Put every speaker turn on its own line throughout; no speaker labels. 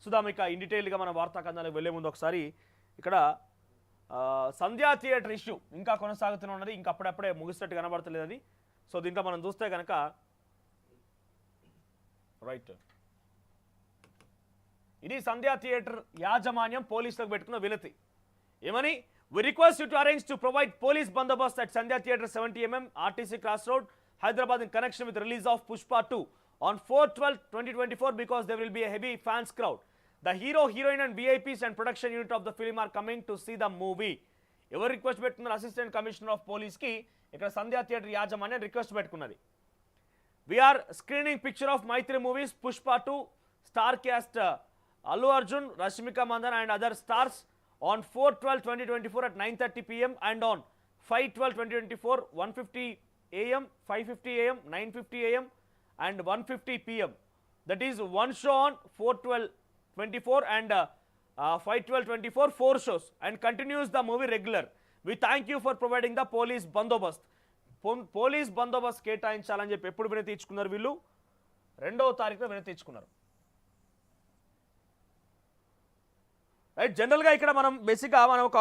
సుధామిక in డీటెయిల్గా మన వార్తా కథనాలకు వెళ్లే ముందు ఒకసారి ఇక్కడ సంధ్యా థియేటర్ ఇష్యూ ఇంకా కొనసాగుతూనే ఉన్నది. ఇంకా అప్పుడప్పుడే ముగిసినట్టు కనబడతలేదు అది. సో దీంట్లో మనం చూస్తే కనుక రైట్ ఇది సంధ్యా థియేటర్ యాజమాన్యం పోలీసులకు పెట్టుకున్న వినతి ఏమని We request you to arrange to provide police bandobast at Sandhya Theatre 70mm RTC Cross Road, Hyderabad in connection with the release of Pushpa 2 on 4/12/2024 because there will be a heavy fans crowd. The hero, heroine and VIPs and production unit of the film are coming to see the movie. Ever request పెట్టుకున్నారు assistant commissioner of police కి ఇక్కడ సంధ్యా theatre యాజమాన్యం request పెట్టుకున్నది. We are screening picture of Maitri movies Pushpa 2 star cast Allu Arjun, Rashmika Mandanna and other stars on 4/12/2024 at 9:30 p.m. and on 5/12/2024 1:50 a.m., 5:50 a.m., 9:50 a.m. and 1:50 p.m. That is one show on 4/12/24 and 5/12/24 four shows and continues the movie regular. We thank you for providing the police bandobast. Police బందోబస్తు కేటాయించాలని చెప్పి ఎప్పుడు వినతి ఇచ్చుకున్నారు వీళ్ళు 2వ తారీఖున వినతి ఇచ్చుకున్నారు. Right జనరల్గా ఇక్కడ మనం బేసిక్గా మనం ఒక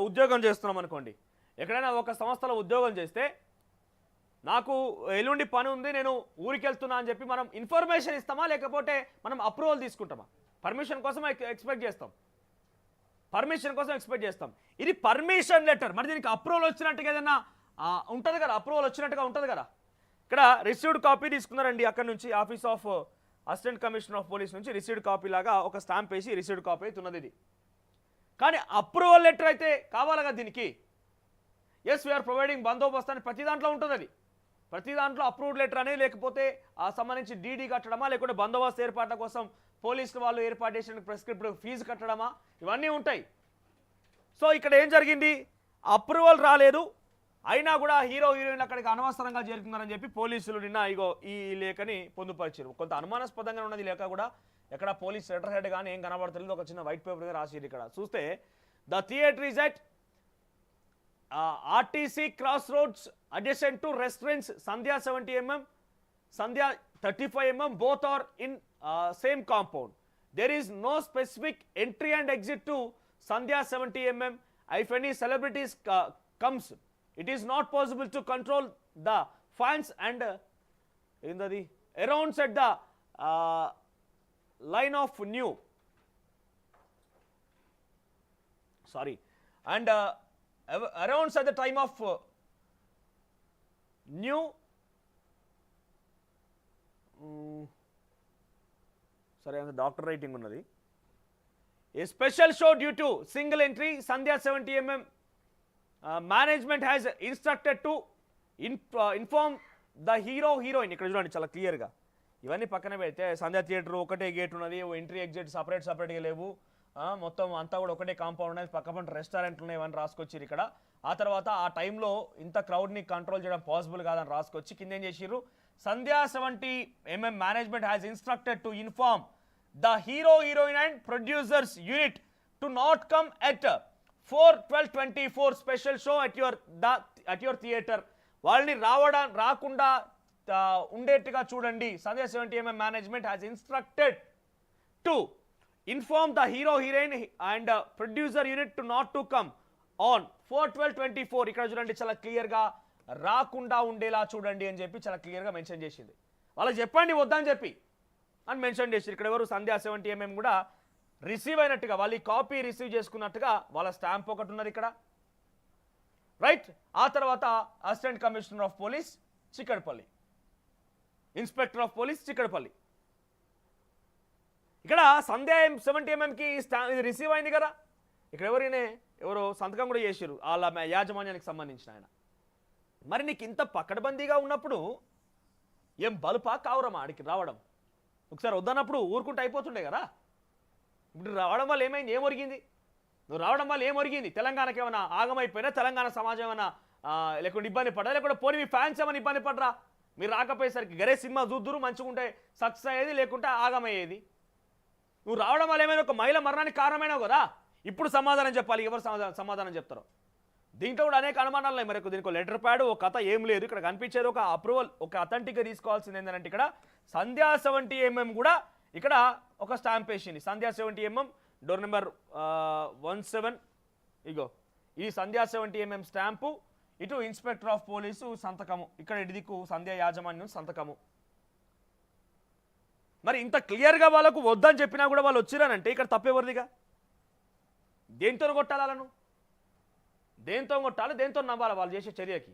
ఉద్యోగం చేస్తున్నాం అనుకోండి, ఎక్కడైనా ఒక సంస్థలో ఉద్యోగం చేస్తే నాకు ఎల్లుండి పని ఉంది నేను ఊరికి వెళ్తున్నా అని చెప్పి మనం ఇన్ఫర్మేషన్ ఇస్తామా లేకపోతే మనం అప్రూవల్ తీసుకుంటామా? పర్మిషన్ కోసం ఎక్స్పెక్ట్ చేస్తాం. ఇది పర్మిషన్ లెటర్, మరి దీనికి అప్రూవల్ వచ్చినట్టుగా ఏదైనా ఉంటుంది కదా, అప్రూవల్ వచ్చినట్టుగా ఉంటుంది కదా. ఇక్కడ రిసీవ్డ్ కాపీ తీసుకున్నారండి అక్కడ నుంచి office of assistant commissioner of police నుంచి రిసీవ్డ్ కాపీ లాగా ఒక స్టాంప్ వేసి రిసీవ్డ్ కాపీ అవుతున్నది ఇది. కానీ అప్రూవల్ లెటర్ అయితే కావాలి కదా దీనికి. ఎస్ వీఆర్ ప్రొవైడింగ్ బందోబస్తు అని ప్రతి దాంట్లో ఉంటుంది, అది ప్రతి దాంట్లో అప్రూవ్డ్ లెటర్ అనేది లేకపోతే ఆ సంబంధించి డీడీ కట్టడమా లేకుంటే బందోబస్తు ఏర్పాట్ల కోసం పోలీసులు వాళ్ళు ఏర్పాటు చేసిన ప్రిస్క్రిప్టివ్ ఫీజు కట్టడమా ఇవన్నీ ఉంటాయి. సో ఇక్కడ ఏం జరిగింది, అప్రూవల్ రాలేదు అయినా కూడా హీరో హీరోయిన్ అక్కడికి అనవసరంగా చేరుకున్నారని చెప్పి పోలీసులు నిన్న ఇగో ఈ లేఖని పొందుపరిచారు. కొంత అనుమానాస్పదంగా ఉన్నది లేఖ కూడా, ఎక్కడ పోలీస్ లెటర్ హెడ్ కానీ ఏం కనబడతలేదు, ఒక చిన్న వైట్ పేపర్ రాసిరు. ఇక్కడ చూస్తే the theatre is at RTC cross roads adjacent to restaurants Sandhya 70mm, Sandhya 35mm, both are in same compound. There is no specific entry and exit to Sandhya 70mm. If any celebrities comes, it is not possible to control the fans and in the arounds at the line of new and arounds at the time of new doctor writing unnadi. A special show due to single entry Sandhya 70mm. Management has instructed to inform the hero heroine. ఇక్కడ చూడండి చాలా క్లియర్గా ఇవన్నీ పక్కన పెడితే సంధ్యా theatre ఒకటే gate ఉన్నది, entry exit సపరేట్గా లేవు, మొత్తం అంతా కూడా ఒకటే కాంపౌండ్ ఉన్నది, పక్కపంట రెస్టారెంట్లు ఉన్నాయి, ఇవన్నీ రాసుకొచ్చారు ఇక్కడ. ఆ తర్వాత ఆ టైంలో ఇంత క్రౌడ్ని కంట్రోల్ చేయడం పాసిబుల్ కాదని రాసుకొచ్చి కింద ఏం చేసిర్రు, సంధ్యా 70mm management has instructed to inform the hero heroine and producers unit to not come at 4/12/24 special show at your theatre. వాళ్ళని రాకుండా ఉండేట్టుగా చూడండి. సంధ్యా 70mm management has instructed to inform the hero heroine and producer unit to not to come on 4/12/24. ఇక్కడ చూడండి చాలా క్లియర్గా రాకుండా ఉండేలా చూడండి అని చెప్పి చాలా క్లియర్గా మెన్షన్ చేసింది. వాళ్ళకి చెప్పండి వద్దని చెప్పి అని మెన్షన్ చేసి ఇక్కడ ఎవరు సంధ్యా 70mm కూడా రిసీవ్ అయినట్టుగా వాళ్ళు ఈ కాపీ రిసీవ్ చేసుకున్నట్టుగా వాళ్ళ స్టాంప్ ఒకటి ఉన్నది ఇక్కడ, రైట్. ఆ తర్వాత assistant commissioner of police Chikkadpally, inspector of police Chikkadpally. ఇక్కడ సంధ్యా 70mmకి ఇది రిసీవ్ అయింది కదా, ఇక్కడ ఎవరో సంతకం కూడా చేశారు వాళ్ళ యాజమాన్యానికి సంబంధించిన ఆయన. మరి నీకు ఇంత పకడ్బందీగా ఉన్నప్పుడు ఏం బలుపా కావురమా ఆడికి రావడం? ఒకసారి వద్దన్నప్పుడు ఊరుకుంటూ అయిపోతుండే కదా. ఇప్పుడు రావడం వల్ల ఏమైంది, ఏం ఒరిగింది? నువ్వు రావడం వల్ల ఏం ఒరిగింది? తెలంగాణకి ఏమైనా ఆగమైపోయినా, తెలంగాణ సమాజం ఏమైనా లేకుంటే ఇబ్బంది పడ్డా, లేకుంటే పోనీ మీ ఫ్యాన్స్ ఏమైనా ఇబ్బంది పడరా? మీరు రాకపోయేసరికి గరే సినిమా చూద్దురు మంచిగా ఉంటే సక్సెస్ అయ్యేది, లేకుంటే ఆగమయ్యేది. నువ్వు రావడం వల్ల ఏమైనా ఒక మహిళ మరణానికి కారణమైనావు కదా, ఇప్పుడు సమాధానం చెప్పాలి. ఎవరు సమాధానం చెప్తారో దీంట్లో కూడా అనేక అనుమానాలు ఉన్నాయి. మరి దీనికి లెటర్ ప్యాడ్ ఒక కథ ఏం లేదు. ఇక్కడ కనిపించేది ఒక అప్రూవల్, ఒక అథెంటిక్గా తీసుకోవాల్సింది ఏంటంటే ఇక్కడ సంధ్యా 70mm కూడా ఇక్కడ ఒక స్టాంప్ వేసింది సంధ్యా 70mm డోర్ నెంబర్ 17. ఇగో ఈ సంధ్యా 70mm స్టాంపు, ఇటు ఇన్స్పెక్టర్ ఆఫ్ పోలీసు సంతకము, ఇక్కడ ఇదికు సంధ్యా యాజమాన్యం సంతకము. మరి ఇంత క్లియర్గా వాళ్ళకు వద్దని చెప్పినా కూడా వాళ్ళు వచ్చిరానంటే ఇక్కడ తప్పేవరిదిగా? దేంతో కొట్టాలి వాళ్ళను? దేంతో కొట్టాలి, దేంతో నవ్వాలి వాళ్ళు చేసే చర్యకి?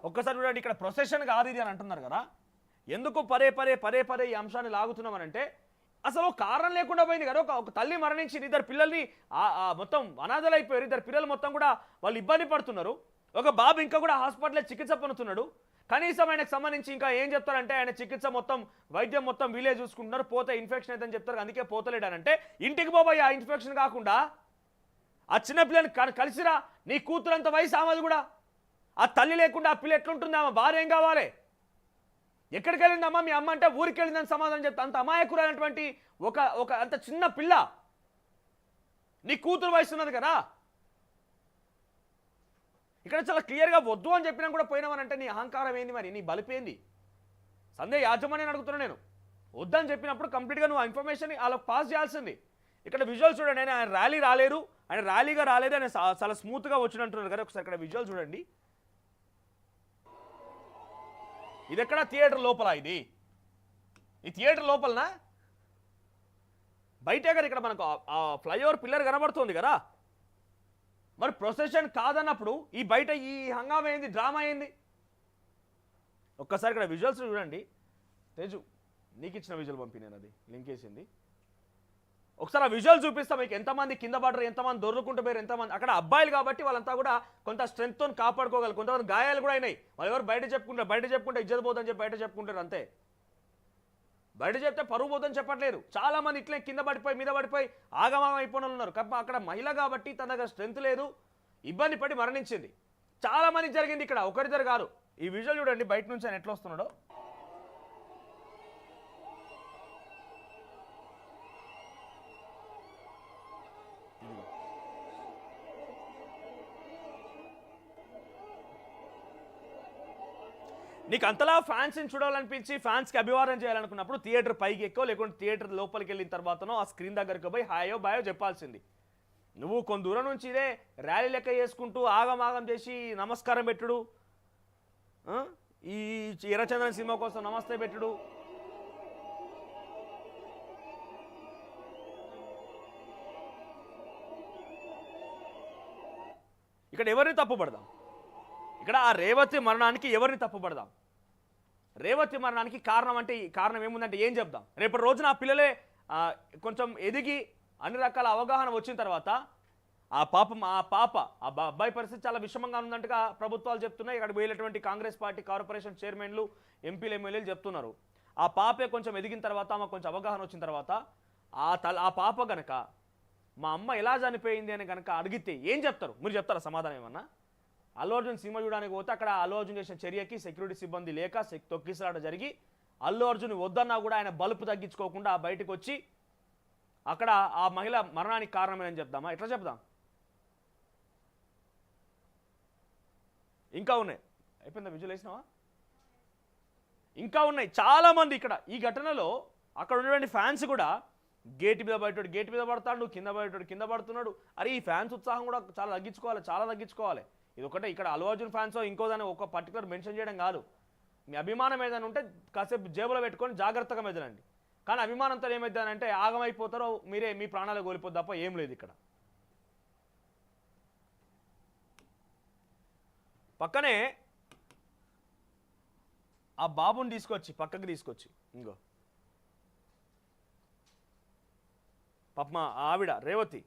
ఒక్కసారి చూడండి, ఇక్కడ ప్రొసెషన్ కాదు ఇది అని అంటున్నారు కదా. ఎందుకు పదే పదే పదే పదే ఈ అంశాన్ని లాగుతున్నామనంటే అసలు కారణం లేకుండా పోయింది కదా. ఒక తల్లి మరణించింది, ఇద్దరు పిల్లల్ని మొత్తం అనాథలు అయిపోయారు, ఇద్దరు పిల్లలు మొత్తం కూడా వాళ్ళు ఇబ్బంది పడుతున్నారు. ఒక బాబు ఇంకా కూడా హాస్పిటల్లో చికిత్స పొందుతున్నాడు. కనీసం ఆయనకు సంబంధించి ఇంకా ఏం చెప్తారంటే ఆయన చికిత్స మొత్తం వైద్యం మొత్తం వీలే చూసుకుంటున్నారు, పోతే ఇన్ఫెక్షన్ అయితే అని చెప్తారు, అందుకే పోతలేడానంటే ఇంటికి పోయి ఆ ఇన్ఫెక్షన్ కాకుండా ఆ చిన్నపిల్లని కలిసిరా, నీ కూతురంత వయసు ఆమెది కూడా. ఆ తల్లి లేకుండా ఆ పిల్ల ఎట్లుంటుంది, ఆమె భార్య ఏం కావాలి? ఎక్కడికి వెళ్ళిందమ్మా మీ అమ్మ అంటే ఊరికి వెళ్ళిందని సమాధానం చెప్తా. అంత అమాయకురైనటువంటి ఒక అంత చిన్న పిల్ల, నీ కూతురు వయసు ఉన్నది కదా. ఇక్కడ చాలా క్లియర్గా వద్దు అని చెప్పినా కూడా పోయినామనంటే నీ అహంకారం ఏంది, మరి నీ బలిపేంది? సందేహ యాజమాన్యాన్ని అడుగుతున్నాను నేను. వద్దని చెప్పినప్పుడు కంప్లీట్గా నువ్వు ఆ ఇన్ఫర్మేషన్ వాళ్ళకి పాస్ చేయాల్సింది. ఇక్కడ విజువల్ చూడండి, ఆయన ర్యాలీ రాలేరు, ఆయన ర్యాలీగా రాలేదు, ఆయన చాలా స్మూత్గా వచ్చినట్టున్నారు కదా. ఒకసారి ఇక్కడ విజువల్ చూడండి. ఇది ఎక్కడ థియేటర్ లోపల? ఈ థియేటర్ లోపలనా బయటే కదా? ఇక్కడ మనకు ఆ ఫ్లైఓవర్ పిల్లర్ కనబడుతుంది కదా. మరి ప్రొసెషన్ కాదన్నప్పుడు ఈ బయట ఈ హంగామా ఏంది, డ్రామా ఏంది? ఒక్కసారి ఇక్కడ విజువల్స్ చూడండి. తేజు నీకు ఇచ్చిన విజువల్ పంపి, నేను అది లింక్ వేసింది. ఒకసారి ఆ విజువల్ చూపిస్తా మీకు. ఎంతమంది కింద పడరు, ఎంతమంది దొర్లుకుంటూ పోయారు, ఎంతమంది. అక్కడ అబ్బాయిలు కాబట్టి వాళ్ళంతా కూడా కొంత స్ట్రెంగ్త్తో కాపాడుకోగలరు. కొంతమంది గాయాలు కూడా అయినాయి. వాళ్ళు ఎవరు బయట చెప్పుకుంటే ఇజ్జత్ పోదని చెప్పి బయట చెప్పుకుంటారు అంతే. బయట చెప్తే పరువు పోదని చెప్పట్లేదు. చాలా మంది ఇట్లే కింద పడిపోయి మీద పడిపోయి ఆగమాగం అయిపోయిన ఉన్నారు. అక్కడ మహిళ కాబట్టి తన దగ్గర స్ట్రెంగ్త్ లేదు, ఇబ్బంది పడి మరణించింది. చాలా మంది జరిగింది ఇక్కడ, ఒకరిద్దరు కాదు. ఈ విజువల్ చూడండి, బయట నుంచి ఆయన ఎట్లా వస్తున్నాడో. నీకు అంతలా ఫ్యాన్స్ని చూడాలనిపించి ఫ్యాన్స్కి అభివాదం చేయాలనుకున్నప్పుడు థియేటర్ పైకి ఎక్కువ, లేకుంటే థియేటర్ లోపలికి వెళ్ళిన తర్వాతనో ఆ స్క్రీన్ దగ్గరికి పోయి హాయో బాయో చెప్పాల్సింది. నువ్వు కొంత దూరం నుంచి ఇదే ర్యాలీ లెక్క చేసుకుంటూ ఆగమాగం చేసి నమస్కారం పెట్టుడు, ఈ ఎర్రచంద్రన్ సినిమా కోసం నమస్తే పెట్టుడు. ఇక్కడ ఎవరిని తప్పుపడదాం? ఇక్కడ ఆ రేవతి మరణానికి ఎవరిని తప్పుపడదాం? రేవతి మరణానికి కారణం అంటే కారణం ఏముందంటే ఏం చెప్దాం? రేపటి రోజున ఆ పిల్లలే కొంచెం ఎదిగి అన్ని రకాల అవగాహన వచ్చిన తర్వాత ఆ అబ్బాయి పరిస్థితి చాలా విషమంగా ఉందంటగా ప్రభుత్వాలు చెప్తున్నాయి. ఇక్కడ పోయేటువంటి కాంగ్రెస్ పార్టీ కార్పొరేషన్ చైర్మన్లు, ఎంపీలు, ఎమ్మెల్యేలు చెప్తున్నారు. ఆ పాపే కొంచెం ఎదిగిన తర్వాత, ఆమె కొంచెం అవగాహన వచ్చిన తర్వాత ఆ పాప గనక మా అమ్మ ఎలా చనిపోయింది అని కనుక అడిగితే ఏం చెప్తారు? మీరు చెప్తారా సమాధానం ఏమన్నా? అల్లు అర్జున్ సినిమా చూడడానికి పోతే అక్కడ అల్లు అర్జున్ చేసిన చర్యకి సెక్యూరిటీ సిబ్బంది లేక తొక్కిసలాట జరిగి అల్లు అర్జున్ వద్దన్నా కూడా ఆయన బలుపు తగ్గించుకోకుండా బయటకు వచ్చి అక్కడ ఆ మహిళ మరణానికి కారణమేనని చెప్దామా? ఎట్లా చెప్దాం? ఇంకా ఉన్నాయి. అయిపోయిందా? విజువల్ వేసినావా? ఇంకా ఉన్నాయి చాలా మంది. ఇక్కడ ఈ ఘటనలో అక్కడ ఉన్నటువంటి ఫ్యాన్స్ కూడా గేట్ మీద పడతాడు, కింద పడేటోడు కింద పడుతున్నాడు. అరే ఈ ఫ్యాన్స్ ఉత్సాహం కూడా చాలా తగ్గించుకోవాలి. ఇది ఒకటే ఇక్కడ అల్లు అర్జున్ ఫ్యాన్స్ ఇంకో దాన్ని ఒక పర్టికులర్ మెన్షన్ చేయడం కాదు. మీ అభిమానం ఏదైనా ఉంటే కాసేపు జేబులో పెట్టుకొని జాగ్రత్తగా మెదలండి. కానీ అభిమానంతో ఏమైందంటే ఆగమైపోతారో మీరే మీ ప్రాణాలు కోల్పోద్దు తప్ప ఏం లేదు. ఇక్కడ పక్కనే ఆ బాబుని పక్కకి తీసుకొచ్చి ఇంకో పాప ఆవిడ రేవతి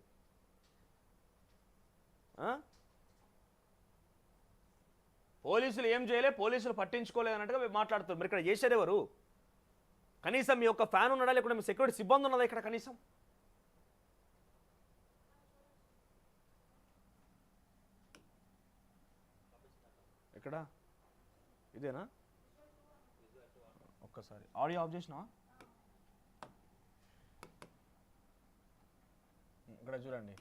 పోలీసులు ఏం చేయలే, పోలీసులు పట్టించుకోలేదు అన్నట్టుగా మాట్లాడుతున్నారు. మరి ఇక్కడ చేసేది ఎవరు? కనీసం మీ యొక్క ఫ్యాన్ ఉన్నాడా, లేకుండా మీ సెక్యూరిటీ సిబ్బంది ఉన్నదా ఇక్కడ కనీసం? ఎక్కడ ఇదేనా? ఒక్కసారి ఆడియో ఆఫ్ చేసినా? ఇక్కడ చూడండి,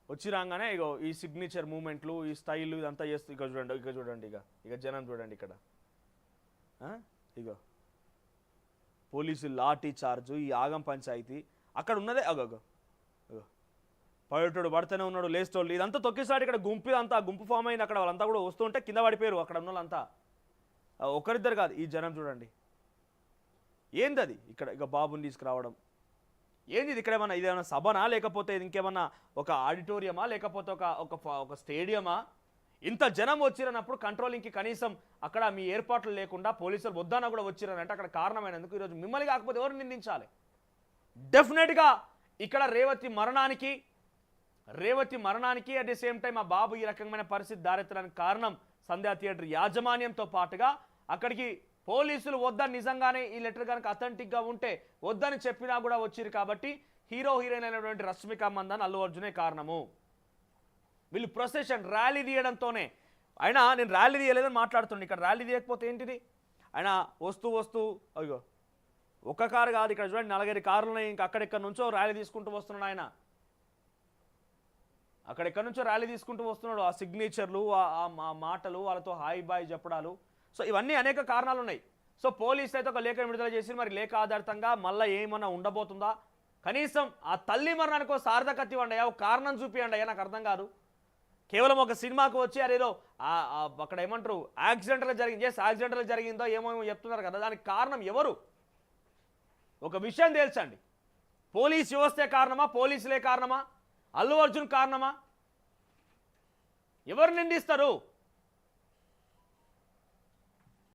వచ్చి రాగానే ఇగో ఈ సిగ్నేచర్ మూమెంట్లు, ఈ స్టైల్ ఇదంతా చేస్తూ ఇక చూడండి ఇక జనం చూడండి ఇక్కడ. ఇగో పోలీసు లాఠీ చార్జు, ఈ ఆగం పంచాయతీ అక్కడ ఉన్నదే అగో పడేటోడు పడితేనే ఉన్నాడు, లేస్తోళ్ళు ఇదంతా తొక్కిసాడు. ఇక్కడ గుంపు ఫామ్ అయింది. అక్కడ వాళ్ళంతా కూడా వస్తుంటే కింద పడిపోయారు అక్కడ ఉన్న వాళ్ళంతా. ఒకరిద్దరు కాదు, ఈ జనం చూడండి ఏంది అది. ఇక్కడ ఇక బాబుని తీసుకురావడం ఏంది ఇది? ఇక్కడ ఏమన్నా ఇదేమన్నా సభనా, లేకపోతే ఇది ఇంకేమన్నా ఒక ఆడిటోరియమా, లేకపోతే ఒక స్టేడియమా? ఇంత జనం వచ్చిరన్నప్పుడు కంట్రోలింగ్కి కనీసం అక్కడ మీ ఏర్పాట్లు లేకుండా పోలీసులు వద్దానా కూడా వచ్చిరనంటే అక్కడ కారణమైనందుకు ఈరోజు మిమ్మల్ని కాకపోతే ఎవరు నిందించాలి? డెఫినెట్గా ఇక్కడ రేవతి మరణానికి అట్ ది సేమ్ టైం ఆ బాబు ఈ రకమైన పరిస్థితి దారెత్తడానికి కారణం సంధ్యా థియేటర్ యాజమాన్యంతో పాటుగా అక్కడికి పోలీసులు వద్దని నిజంగానే ఈ లెటర్ కనుక అథెంటిక్గా ఉంటే వద్దని చెప్పినా కూడా వచ్చిరు. కాబట్టి హీరోయిన్ అయినటువంటి రష్మిక మందన్, అల్లు అర్జునే కారణము. వీళ్ళు ప్రొసెషన్ ర్యాలీ తీయడంతోనే, అయినా నేను ర్యాలీ తీయలేదని మాట్లాడుతుండే. ఇక్కడ ర్యాలీ తీయకపోతే ఏంటిది? ఆయన వస్తూ అయ్యో ఒక కారు కాదు, ఇక్కడ చూడండి 4-5 కార్లు ఉన్నాయి. ఇంకా అక్కడెక్కడి నుంచో ర్యాలీ తీసుకుంటూ వస్తున్నాడు ఆయన. అక్కడెక్కడి నుంచో ర్యాలీ తీసుకుంటూ వస్తున్నాడు. ఆ సిగ్నేచర్లు, ఆ మాటలు, వాళ్ళతో హాయ్ బాయ్ చెప్పడాలు. సో ఇవన్నీ అనేక కారణాలు ఉన్నాయి. సో పోలీసులు అయితే ఒక లేఖ విడుదల చేసి మరి లేఖ ఆధారితంగా మళ్ళీ ఏమన్నా ఉండబోతుందా? కనీసం ఆ తల్లి మరణానికి ఒక సార్థకత ఇవ్వండి, ఒక కారణం చూపియండి. నాకు అర్థం కాదు. కేవలం ఒక సినిమాకు వచ్చి అదేదో అక్కడ ఏమంటారు యాక్సిడెంటల్ జరిగిందో ఏమో చెప్తున్నారు కదా, దానికి కారణం ఎవరు? ఒక విషయం తెలుసండి, పోలీస్ వ్యవస్థే కారణమా, పోలీసులే కారణమా, అల్లు అర్జున్ కారణమా? ఎవరు నిందిస్తారు?